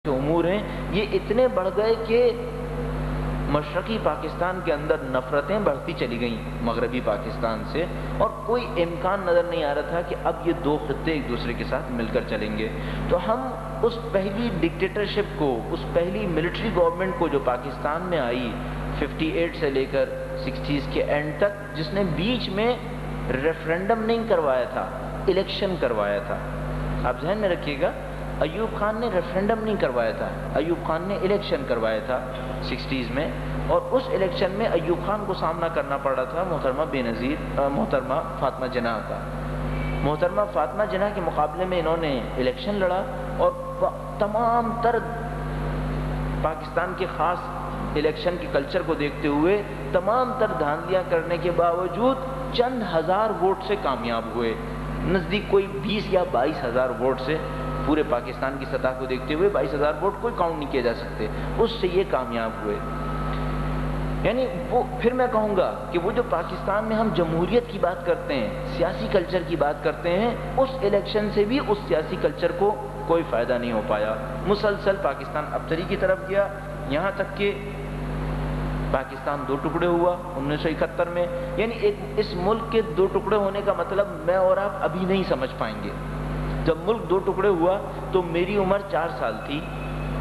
امور ہیں یہ اتنے بڑھ گئے کہ مشرقی پاکستان کے اندر نفرتیں بڑھتی چلی گئیں مغربی پاکستان سے، اور کوئی امکان نظر نہیں آ رہا تھا کہ اب یہ دو خطے ایک دوسرے کے ساتھ مل کر چلیں گے۔ تو ہم اس پہلی ڈکٹیٹرشپ کو، اس پہلی ملٹری گورنمنٹ کو جو پاکستان میں آئی 58 سے لے کر 60s کے اینڈ تک، جس نے بیچ میں ریفرینڈم نہیں کروایا تھا، الیکشن کروایا تھا۔ آپ ذہن میں رکھیے گا، ایوب خان نے ریفرینڈم نہیں کروایا تھا، ایوب خان نے الیکشن کروایا تھا 60s میں، اور اس الیکشن میں ایوب خان کو سامنا کرنا پڑا تھا محترمہ محترمہ فاطمہ جناح کا۔ محترمہ فاطمہ جناح کے مقابلے میں انہوں نے الیکشن لڑا، اور تمام تر پاکستان کے خاص الیکشن کے کلچر کو دیکھتے ہوئے تمام تر دھاندلیاں کرنے کے باوجود چند ہزار ووٹ سے کامیاب ہوئے، نزدیک کوئی 20 یا 22 ہزار ووٹ سے، پورے پاکستان کی سطح کو دیکھتے ہوئے 22,000 ووٹ کوئی کاؤنٹ نہیں کیے جا سکتے، اس سے یہ کامیاب ہوئے۔ یعنی وہ پھر میں کہوں گا کہ وہ جو پاکستان میں ہم جمہوریت کی بات کرتے ہیں، سیاسی کلچر کی بات کرتے ہیں، اس الیکشن سے بھی اس سیاسی کلچر کو کوئی فائدہ نہیں ہو پایا۔ مسلسل پاکستان ابتری کی طرف گیا، یہاں تک کہ پاکستان دو ٹکڑے ہوا 1971 میں۔ یعنی اس ملک کے دو ٹکڑے ہونے کا مطلب میں اور آپ ابھی نہیں سمجھ پائیں گے۔ جب ملک دو ٹکڑے ہوا تو میری عمر 4 سال تھی،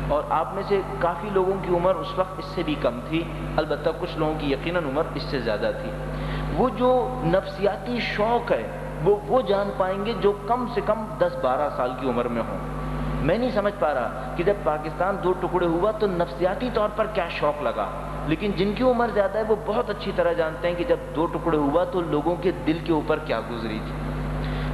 اور آپ میں سے کافی لوگوں کی عمر اس وقت اس سے بھی کم تھی، البتہ کچھ لوگوں کی یقیناً عمر اس سے زیادہ تھی۔ وہ جو نفسیاتی شوق ہے وہ جان پائیں گے جو کم سے کم 10-12 سال کی عمر میں ہوں۔ میں نہیں سمجھ پا رہا کہ جب پاکستان دو ٹکڑے ہوا تو نفسیاتی طور پر کیا شوق لگا، لیکن جن کی عمر زیادہ ہے وہ بہت اچھی طرح جانتے ہیں کہ جب دو ٹکڑے ہوا تو لوگوں کے دل کے اوپر کیا گزری تھی۔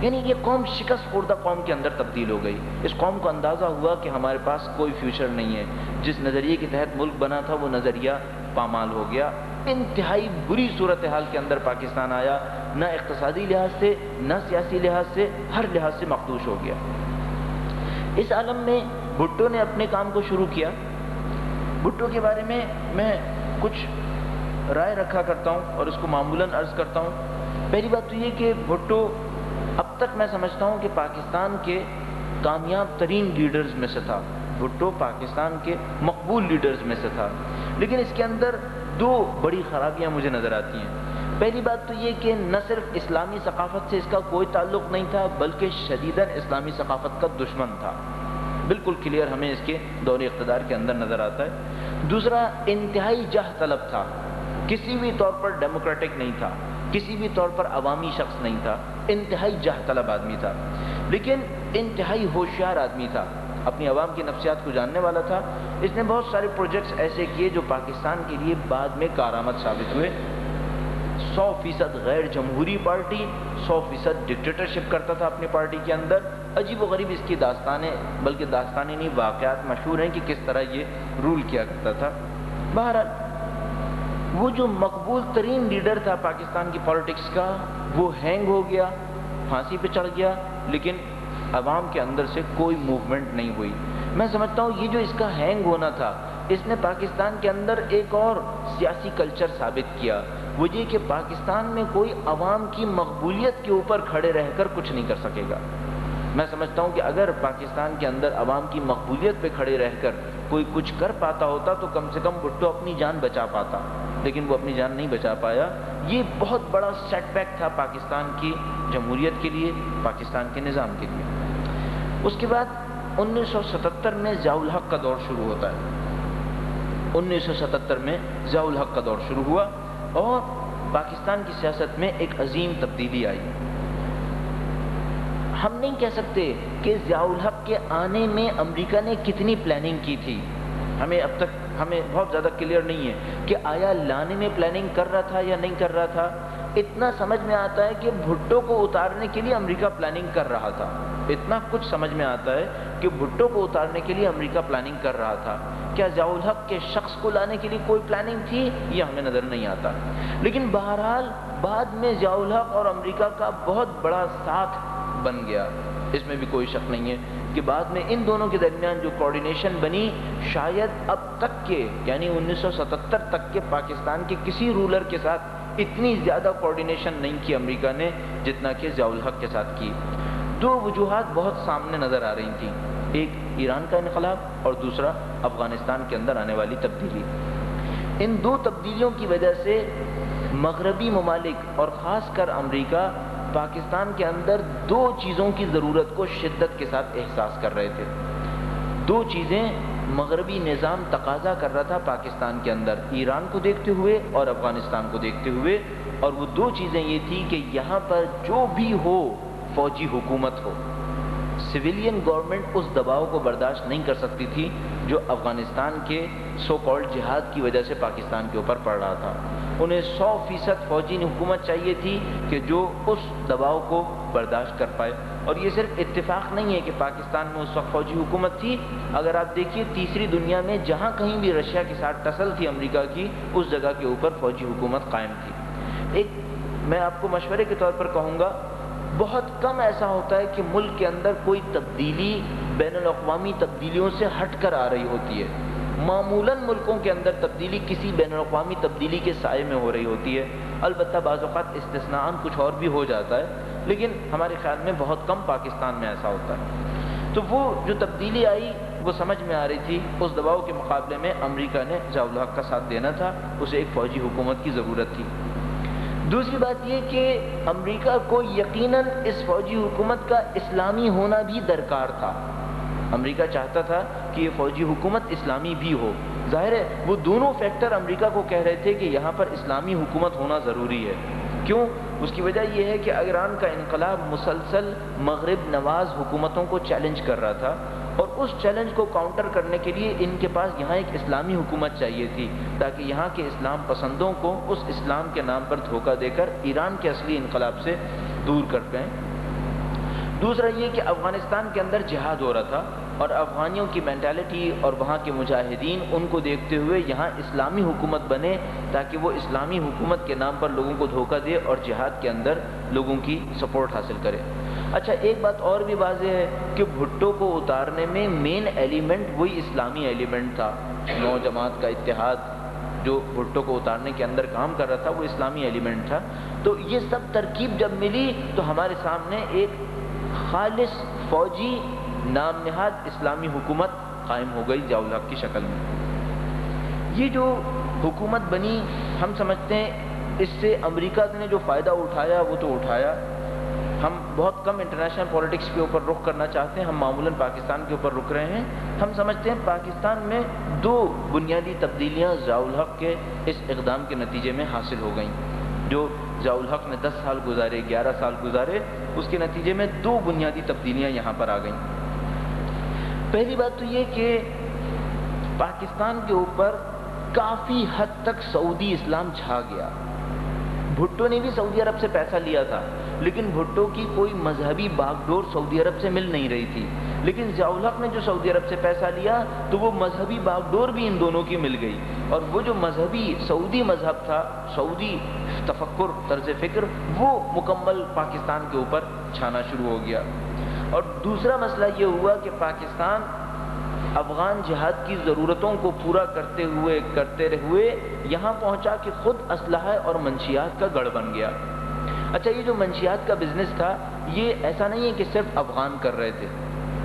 یعنی یہ قوم شکست خوردہ قوم کے اندر تبدیل ہو گئی۔ اس قوم کو اندازہ ہوا کہ ہمارے پاس کوئی فیوچر نہیں ہے، جس نظریے کے تحت ملک بنا تھا وہ نظریہ پامال ہو گیا۔ انتہائی بری صورتحال کے اندر پاکستان آیا، نہ اقتصادی لحاظ سے، نہ سیاسی لحاظ سے، ہر لحاظ سے مخدوش ہو گیا۔ اس عالم میں بھٹو نے اپنے کام کو شروع کیا۔ بھٹو کے بارے میں کچھ رائے رکھا کرتا ہوں اور اس کو معمولاً عرض کرتا ہوں۔ پہلی بات تو یہ کہ بھٹو اب تک میں سمجھتا ہوں کہ پاکستان کے کامیاب ترین لیڈرز میں سے تھا۔ بھٹو پاکستان کے مقبول لیڈرز میں سے تھا، لیکن اس کے اندر دو بڑی خرابیاں مجھے نظر آتی ہیں۔ پہلی بات تو یہ کہ نہ صرف اسلامی ثقافت سے اس کا کوئی تعلق نہیں تھا، بلکہ شدیداً اسلامی ثقافت کا دشمن تھا۔ بالکل کلیئر ہمیں اس کے دور اقتدار کے اندر نظر آتا ہے۔ دوسرا، انتہائی جاہ طلب تھا، کسی بھی طور پر ڈیموکریٹک نہیں تھا، کسی بھی طور پر عوامی شخص نہیں تھا، انتہائی جاہ طلب آدمی تھا، لیکن انتہائی ہوشیار آدمی تھا، اپنی عوام کی نفسیات کو جاننے والا تھا۔ اس نے بہت سارے پروجیکٹس ایسے کیے جو پاکستان کے لیے بعد میں کارآمد ثابت ہوئے۔ 100% غیر جمہوری پارٹی، 100% ڈکٹیٹرشپ کرتا تھا اپنی پارٹی کے اندر۔ عجیب و غریب اس کی داستانیں، بلکہ داستانیں نہیں واقعات مشہور ہیں کہ کس طرح یہ رول کیا کرتا تھا۔ بہرحال وہ جو مقبول ترین لیڈر تھا پاکستان کی پالیٹکس کا، وہ ہینگ ہو گیا، پھانسی پہ چڑھ گیا، لیکن عوام کے اندر سے کوئی موومنٹ نہیں ہوئی۔ میں سمجھتا ہوں یہ جو اس کا ہینگ ہونا تھا، اس نے پاکستان کے اندر ایک اور سیاسی کلچر ثابت کیا، وہ یہ کہ پاکستان میں کوئی عوام کی مقبولیت کے اوپر کھڑے رہ کر کچھ نہیں کر سکے گا۔ میں سمجھتا ہوں کہ اگر پاکستان کے اندر عوام کی مقبولیت پہ کھڑے رہ کر کوئی کچھ کر پاتا ہوتا تو کم سے کم بھٹو اپنی جان بچا پاتا، لیکن وہ اپنی جان نہیں بچا پایا۔ یہ بہت بڑا سیٹ بیک تھا پاکستان کی جمہوریت کے لیے، پاکستان کے نظام کے لیے۔ اس کے بعد 1977 میں ضیاء الحق کا دور شروع ہوتا ہے۔ 1977 میں ضیاء الحق کا دور شروع ہوا اور پاکستان کی سیاست میں ایک عظیم تبدیلی آئی۔ ہم نہیں کہہ سکتے کہ ضیاء الحق کے آنے میں امریکہ نے کتنی پلاننگ کی تھی، اب تک ہمیں بہت زیادہ کلیئر نہیں ہے کہ آیا لانے میں پلاننگ کر رہا تھا یا نہیں کر رہا تھا۔ اتنا سمجھ میں آتا ہے کہ بھٹو کو اتارنے کے لیے امریکہ پلاننگ کر رہا تھا، اتنا کچھ سمجھ میں آتا ہے کہ بھٹو کو اتارنے کے لیے امریکہ پلاننگ کر رہا تھا۔ کیا ضیاء الحق کے شخص کو لانے کے لیے کوئی پلاننگ تھی، یہ ہمیں نظر نہیں آتا، لیکن بہرحال بعد میں ضیاء الحق اور امریکہ کا بہت بڑا ساتھ بن گیا، اس میں بھی کوئی شک نہیں ہے کہ بعد میں ان دونوں کے درمیان جو کوارڈینیشن بنی، شاید اب تک کے یعنی 1977 تک کے پاکستان کے کسی رولر کے ساتھ اتنی زیادہ کوارڈینیشن نہیں کی امریکہ نے جتنا کہ ضیاء الحق کے ساتھ کی۔ دو وجوہات بہت سامنے نظر آ رہی تھیں۔ ایک ایران کا انقلاب اور دوسرا افغانستان کے اندر آنے والی تبدیلی۔ ان دو تبدیلیوں کی وجہ سے مغربی ممالک اور خاص کر امریکہ پاکستان کے اندر دو چیزوں کی ضرورت کو شدت کے ساتھ احساس کر رہے تھے۔ دو چیزیں مغربی نظام تقاضا کر رہا تھا پاکستان کے اندر، ایران کو دیکھتے ہوئے اور افغانستان کو دیکھتے ہوئے، اور وہ دو چیزیں یہ تھی کہ یہاں پر جو بھی ہو فوجی حکومت ہو۔ سویلین گورنمنٹ اس دباؤ کو برداشت نہیں کر سکتی تھی جو افغانستان کے سو کالڈ جہاد کی وجہ سے پاکستان کے اوپر پڑ رہا تھا۔ انہیں 100% فوجی حکومت چاہیے تھی کہ جو اس دباؤ کو برداشت کر پائے۔ اور یہ صرف اتفاق نہیں ہے کہ پاکستان میں اس وقت فوجی حکومت تھی، اگر آپ دیکھیے تیسری دنیا میں جہاں کہیں بھی رشیا کے ساتھ ٹسل تھی امریکہ کی، اس جگہ کے اوپر فوجی حکومت قائم تھی۔ ایک میں آپ کو مشورے کے طور پر کہوں گا، بہت کم ایسا ہوتا ہے کہ ملک کے اندر کوئی تبدیلی بین الاقوامی تبدیلیوں سے ہٹ کر آ رہی ہوتی ہے۔ معمولاً ملکوں کے اندر تبدیلی کسی بین الاقوامی تبدیلی کے سائے میں ہو رہی ہوتی ہے، البتہ بعض اوقات استثناءً کچھ اور بھی ہو جاتا ہے، لیکن ہمارے خیال میں بہت کم پاکستان میں ایسا ہوتا ہے۔ تو وہ جو تبدیلی آئی وہ سمجھ میں آ رہی تھی، اس دباؤ کے مقابلے میں امریکہ نے ضیاء الحق کا ساتھ دینا تھا، اسے ایک فوجی حکومت کی ضرورت تھی۔ دوسری بات یہ کہ امریکہ کو یقیناً اس فوجی حکومت کا اسلامی ہونا بھی درکار تھا۔ امریکہ چاہتا تھا کہ یہ فوجی حکومت اسلامی بھی ہو۔ ظاہر ہے وہ دونوں فیکٹر امریکہ کو کہہ رہے تھے کہ یہاں پر اسلامی حکومت ہونا ضروری ہے۔ کیوں؟ اس کی وجہ یہ ہے کہ ایران کا انقلاب مسلسل مغرب نواز حکومتوں کو چیلنج کر رہا تھا، اور اس چیلنج کو کاؤنٹر کرنے کے لیے ان کے پاس یہاں ایک اسلامی حکومت چاہیے تھی، تاکہ یہاں کے اسلام پسندوں کو اس اسلام کے نام پر دھوکہ دے کر ایران کے اصلی انقلاب سے دور کر پائیں۔ دوسرا یہ کہ افغانستان کے اندر جہاد ہو رہا تھا، اور افغانیوں کی مینٹالٹی اور وہاں کے مجاہدین ان کو دیکھتے ہوئے یہاں اسلامی حکومت بنے، تاکہ وہ اسلامی حکومت کے نام پر لوگوں کو دھوکہ دے اور جہاد کے اندر لوگوں کی سپورٹ حاصل کرے۔ اچھا، ایک بات اور بھی واضح ہے کہ بھٹو کو اتارنے میں مین ایلیمنٹ وہی اسلامی ایلیمنٹ تھا۔ نو جماعت کا اتحاد جو بھٹو کو اتارنے کے اندر کام کر رہا تھا وہ اسلامی ایلیمنٹ تھا۔ تو یہ سب ترکیب جب ملی تو ہمارے سامنے ایک خالص فوجی نام نہاد اسلامی حکومت قائم ہو گئی ضیاء الحق کی شکل میں۔ یہ جو حکومت بنی، ہم سمجھتے ہیں اس سے امریکہ نے جو فائدہ اٹھایا وہ تو اٹھایا۔ ہم بہت کم انٹرنیشنل پولیٹکس کے اوپر رخ کرنا چاہتے ہیں، ہم معمولاً پاکستان کے اوپر رک رہے ہیں۔ ہم سمجھتے ہیں پاکستان میں دو بنیادی تبدیلیاں ضیاء الحق کے اس اقدام کے نتیجے میں حاصل ہو گئیں۔ جو ضیاء الحق نے 10 سال گزارے، 11 سال گزارے، اس کے نتیجے میں دو بنیادی تبدیلیاں یہاں پر آ گئیں۔ پہلی بات تو یہ کہ پاکستان کے اوپر کافی حد تک سعودی اسلام چھا گیا۔ بھٹو نے بھی سعودی عرب سے پیسہ لیا تھا، لیکن بھٹو کی کوئی مذہبی باغ ڈور سعودی عرب سے مل نہیں رہی تھی، لیکن ضیاء الحق نے جو سعودی عرب سے پیسہ لیا تو وہ مذہبی باغ ڈور بھی ان دونوں کی مل گئی، اور وہ جو مذہبی سعودی مذہب تھا، سعودی تفکر، طرز فکر، وہ مکمل پاکستان کے اوپر چھانا شروع ہو گیا۔ اور دوسرا مسئلہ یہ ہوا کہ پاکستان افغان جہاد کی ضرورتوں کو پورا کرتے ہوئے یہاں پہنچا کہ خود اسلحہ اور منشیات کا گڑھ بن گیا۔ اچھا، یہ جو منشیات کا بزنس تھا، یہ ایسا نہیں ہے کہ صرف افغان کر رہے تھے،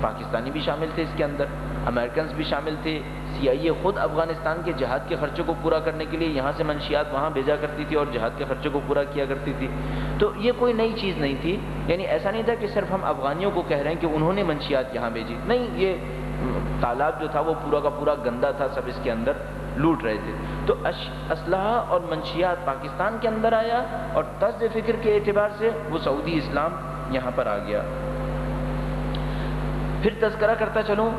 پاکستانی بھی شامل تھے اس کے اندر، امریکنز بھی شامل تھے۔ CIA خود افغانستان کے جہاد کے خرچوں کو پورا کرنے کے لیے یہاں سے منشیات وہاں بھیجا کرتی تھی اور جہاد کے خرچوں کو پورا کیا کرتی تھی۔ تو یہ کوئی نئی چیز نہیں تھی، یعنی ایسا نہیں تھا کہ صرف ہم افغانیوں کو کہہ رہے ہیں کہ انہوں نے منشیات یہاں بھیجی، نہیں، یہ تالاب جو تھا وہ پورا کا پورا گندا تھا، سب اس کے اندر لوٹ رہے تھے۔ تو اسلحہ اور منشیات پاکستان کے اندر آیا، اور طرز فکر کے اعتبار سے وہ سعودی اسلام یہاں پر آ گیا۔ پھر تذکرہ کرتا چلوں،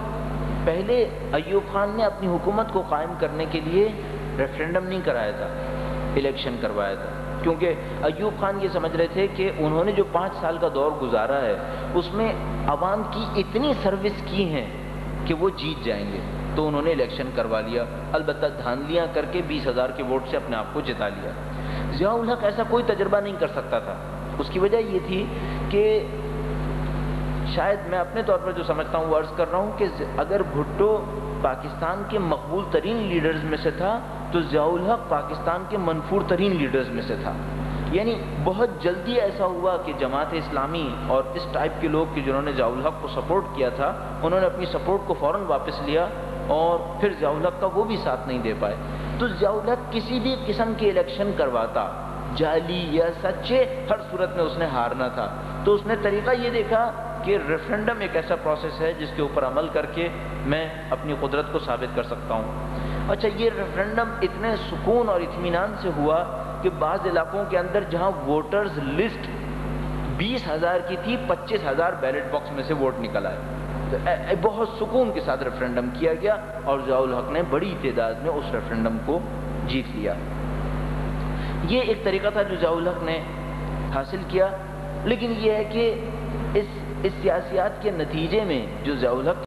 پہلے ایوب خان نے اپنی حکومت کو قائم کرنے کے لیے ریفرینڈم نہیں کرایا تھا، الیکشن کروایا تھا، کیونکہ ایوب خان یہ سمجھ رہے تھے کہ انہوں نے جو 5 سال کا دور گزارا ہے اس میں عوام کی اتنی سروس کی ہیں کہ وہ جیت جائیں گے، تو انہوں نے الیکشن کروا لیا، البتہ دھاندلیاں کر کے 20,000 کے ووٹ سے اپنے آپ کو جتا لیا۔ ضیاء الحق ایسا کوئی تجربہ نہیں کر سکتا تھا۔ اس کی وجہ یہ تھی کہ شاید میں اپنے طور پر جو سمجھتا ہوں وہ عرض کر رہا ہوں کہ اگر بھٹو پاکستان کے مقبول ترین لیڈرز میں سے تھا تو ضیاء الحق پاکستان کے منفور ترین لیڈرز میں سے تھا، یعنی بہت جلدی ایسا ہوا کہ جماعت اسلامی اور اس ٹائپ کے لوگ کہ جنہوں نے ضیاء الحق کو سپورٹ کیا تھا، انہوں نے اپنی سپورٹ کو فوراً واپس لیا اور پھر ضیاء الحق کا وہ بھی ساتھ نہیں دے پائے۔ تو ضیاء الحق کسی بھی قسم کی الیکشن کرواتا، جعلی یا سچے، ہر صورت میں اس نے ہارنا تھا۔ تو اس نے طریقہ یہ دیکھا کہ ریفرنڈم ایک ایسا پروسیس ہے جس کے اوپر عمل کر کے میں اپنی قدرت کو ثابت کر سکتا ہوں۔ اچھا، یہ ریفرنڈم اتنے سکون اور اطمینان سے ہوا کہ بعض علاقوں کے اندر جہاں ووٹرز لسٹ 20,000 کی تھی، 25,000 بیلٹ باکس میں سے ووٹ نکل آئے۔ تو بہت سکون کے ساتھ ریفرنڈم کیا گیا اور ضیاء الحق نے بڑی تعداد میں اس ریفرنڈم کو جیت لیا۔ یہ ایک طریقہ تھا جو ضیاء الحق نے حاصل کیا، لیکن یہ ہے کہ اس سیاسیات کے نتیجے میں جو ضیاء الحق